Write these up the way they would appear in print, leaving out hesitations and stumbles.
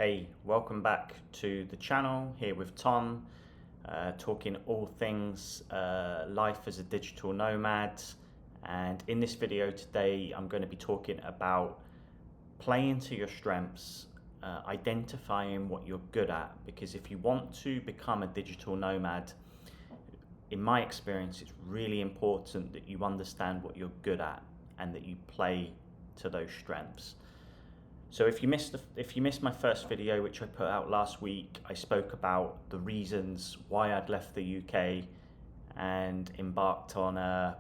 Hey, welcome back to the channel, here with Tom, talking all things life as a digital nomad. And in this video today, I'm going to be talking about playing to your strengths, identifying what you're good at. Because if you want to become a digital nomad, in my experience, it's really important that you understand what you're good at and that you play to those strengths. So if you missed my first video, which I put out last week, I spoke about the reasons why I'd left the UK and embarked on a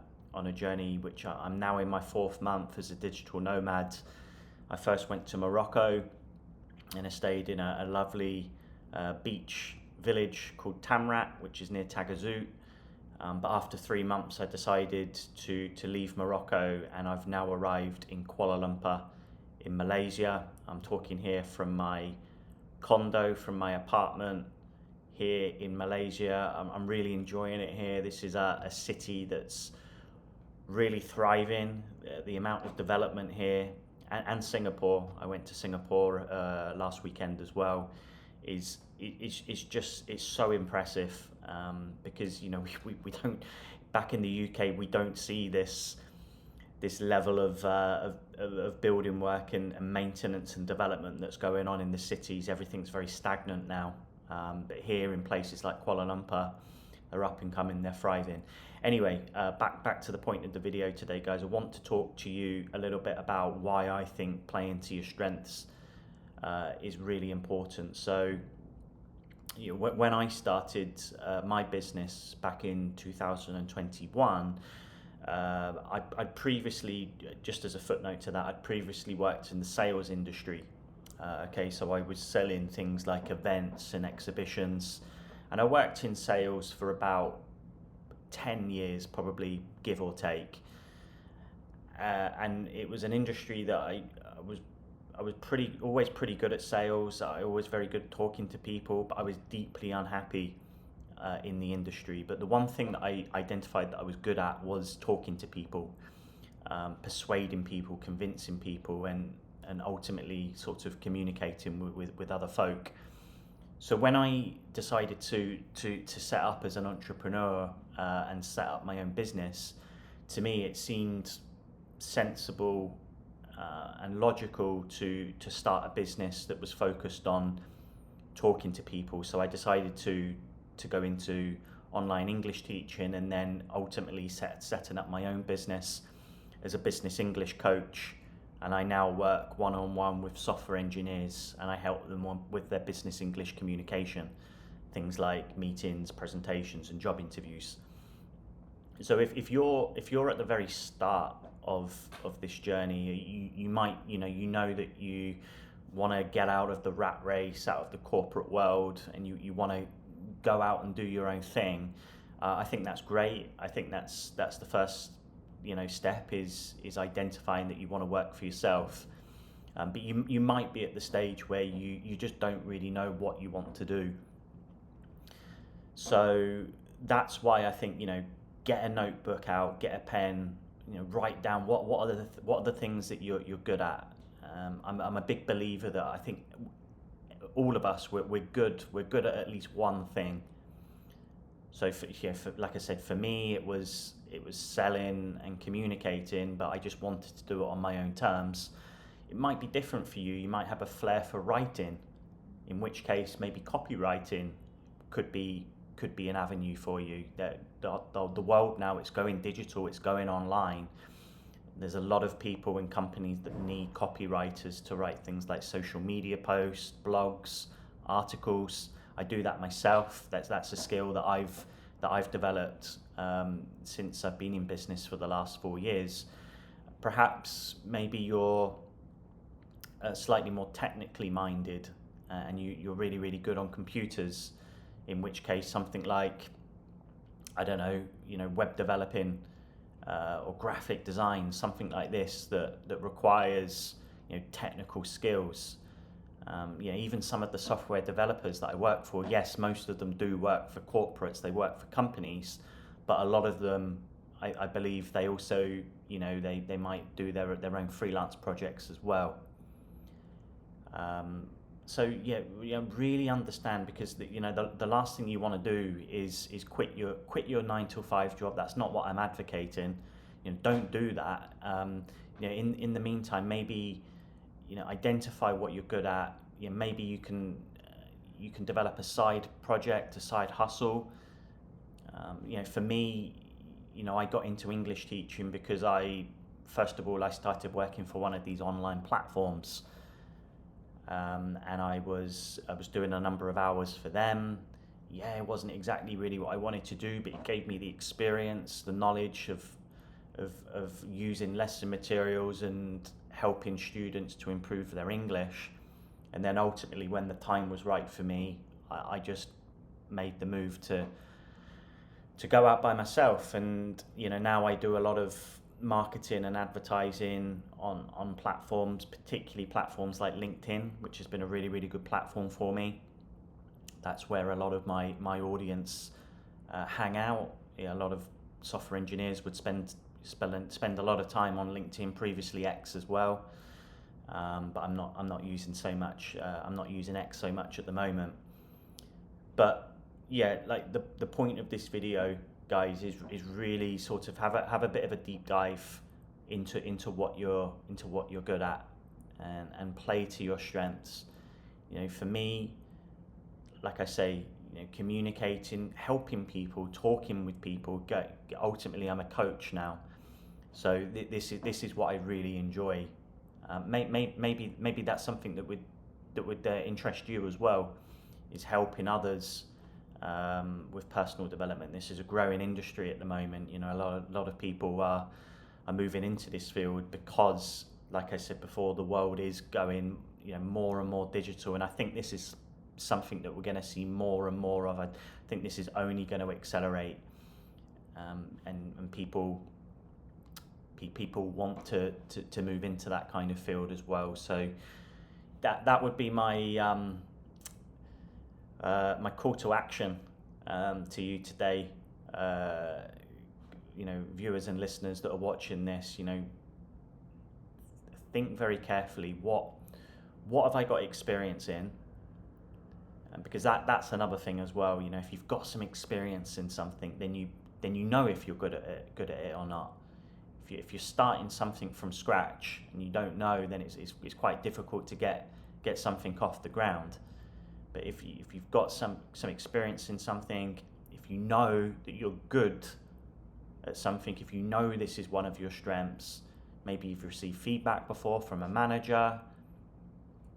journey, which I'm now in my 4th month as a digital nomad. I first went to Morocco and I stayed in a lovely beach village called Tamrat, which is near Tagazout. But after 3 months, I decided to leave Morocco, and I've now arrived in Kuala Lumpur in Malaysia. I'm talking here from my condo, from my apartment here in Malaysia. I'm really enjoying it here. This is a city that's really thriving. The amount of development here, and Singapore, I went to Singapore last weekend as well, it's so impressive, because we don't, back in the UK, we don't see this level of building work and maintenance and development that's going on in the cities. Everything's very stagnant now, but here in places like Kuala Lumpur, they're up and coming, they're thriving. Anyway, back to the point of the video today, guys. I want to talk to you a little bit about why I think playing to your strengths is really important. So when I started my business back in 2021, I'd previously, just as a footnote to that, I'd previously worked in the sales industry. So I was selling things like events and exhibitions, and I worked in sales for about 10 years, probably, give or take. And it was an industry that I was always pretty good at sales. I was very good at talking to people, but I was deeply unhappy in the industry. But the one thing that I identified that I was good at was talking to people, persuading people, convincing people, and ultimately sort of communicating with other folk. So when I decided to set up as an entrepreneur and set up my own business, to me it seemed sensible and logical to start a business that was focused on talking to people. So I decided to go into online English teaching, and then ultimately setting up my own business as a business English coach. And I now work one-on-one with software engineers, and I help them with their business English communication, things like meetings, presentations, and job interviews. So if you're at the very start of this journey, you might know that you want to get out of the rat race, out of the corporate world, and you want to go out and do your own thing. I think that's great. I think that's the first step is identifying that you want to work for yourself. But you might be at the stage where you just don't really know what you want to do. So that's why I think get a notebook out, get a pen, write down what are the things that you're good at. I'm a big believer that I think all of us we're good at least one thing. So like I said, for me it was selling and communicating, but I just wanted to do it on my own terms. It might be different for you. You might have a flair for writing, in which case maybe copywriting could be an avenue for you. The world now, it's going digital, it's going online. There's a lot of people and companies that need copywriters to write things like social media posts, blogs, articles. I do that myself. That's a skill that I've developed since I've been in business for the last 4 years. Perhaps maybe you're slightly more technically minded, and you're really, really good on computers, in which case something like, I don't know, web developing or graphic design, something like this that requires technical skills. Even some of the software developers that I work for, yes, most of them do work for corporates, they work for companies, but a lot of them, I believe they also, they might do their own freelance projects as well. Yeah, really understand, because the last thing you want to do is quit your 9 to 5 job. That's not what I'm advocating. Don't do that. In the meantime, maybe identify what you're good at. Maybe you can develop a side project, a side hustle. For me, I got into English teaching because first of all, I started working for one of these online platforms. And I was doing a number of hours for them. Yeah, it wasn't exactly really what I wanted to do, but it gave me the experience, the knowledge of using lesson materials and helping students to improve their English. And then ultimately, when the time was right for me, I just made the move to go out by myself. And now I do a lot of marketing and advertising on platforms, particularly platforms like LinkedIn, which has been a really, really good platform for me. That's where a lot of my audience hang out. A lot of software engineers would spend a lot of time on LinkedIn, previously X as well. But I'm not using so much. I'm not using X so much at the moment. But yeah, like the point of this video, guys, is really sort of have a bit of a deep dive into what you're good at, and play to your strengths. For me, like I say, communicating, helping people, talking with people. Ultimately, I'm a coach now, so this is what I really enjoy. Maybe that's something that would interest you as well, is helping others with personal development. This is a growing industry at the moment. A lot of people are moving into this field because, like I said before, the world is going more and more digital, and I think this is something that we're going to see more and more of. I think this is only going to accelerate, and people want to move into that kind of field as well. So that would be my my call to action to you today, viewers and listeners that are watching this. Think very carefully, what have I got experience in? Because that's another thing as well. If you've got some experience in something, then you know if you're good at it or not. If you're starting something from scratch and you don't know, then it's quite difficult to get something off the ground. But if you've got some experience in something, if you know that you're good at something, if you know this is one of your strengths, maybe you've received feedback before from a manager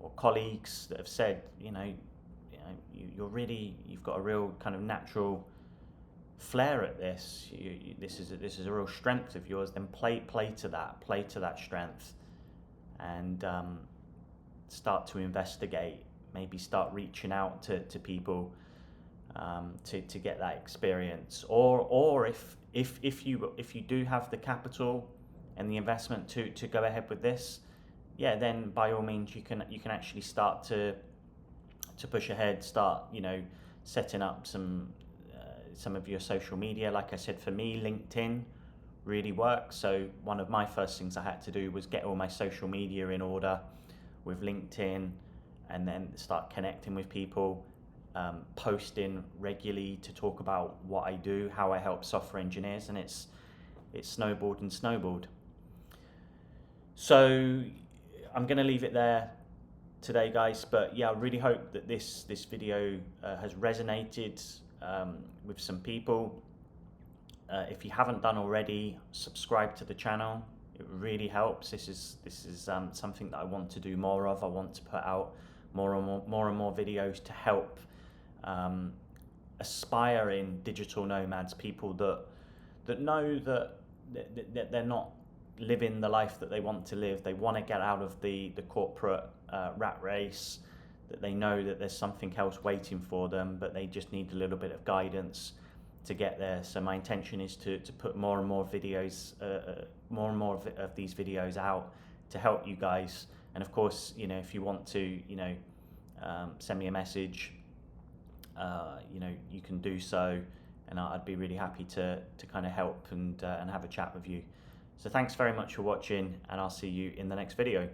or colleagues that have said, you've got a real kind of natural flair at this. This is a real strength of yours. Then play to that strength, and start to investigate. Maybe start reaching out to people to get that experience. Or if you do have the capital and the investment to go ahead with this, yeah, then by all means you can actually start to push ahead. Start setting up some of your social media. Like I said, for me, LinkedIn really works. So one of my first things I had to do was get all my social media in order with LinkedIn, and then start connecting with people, posting regularly to talk about what I do, how I help software engineers, and it's snowballed and snowballed. So I'm going to leave it there today, guys, but yeah, I really hope that this video has resonated with some people. If you haven't done already, subscribe to the channel. It really helps. This is something that I want to do more of. I want to put out more and more videos to help aspiring digital nomads, people that know that they're not living the life that they want to live. They want to get out of the corporate rat race, that they know that there's something else waiting for them, but they just need a little bit of guidance to get there. So my intention is to put more and more videos, of these videos out to help you guys. And of course, if you want to, send me a message, you can do so, and I'd be really happy to kind of help and have a chat with you. So thanks very much for watching, and I'll see you in the next video.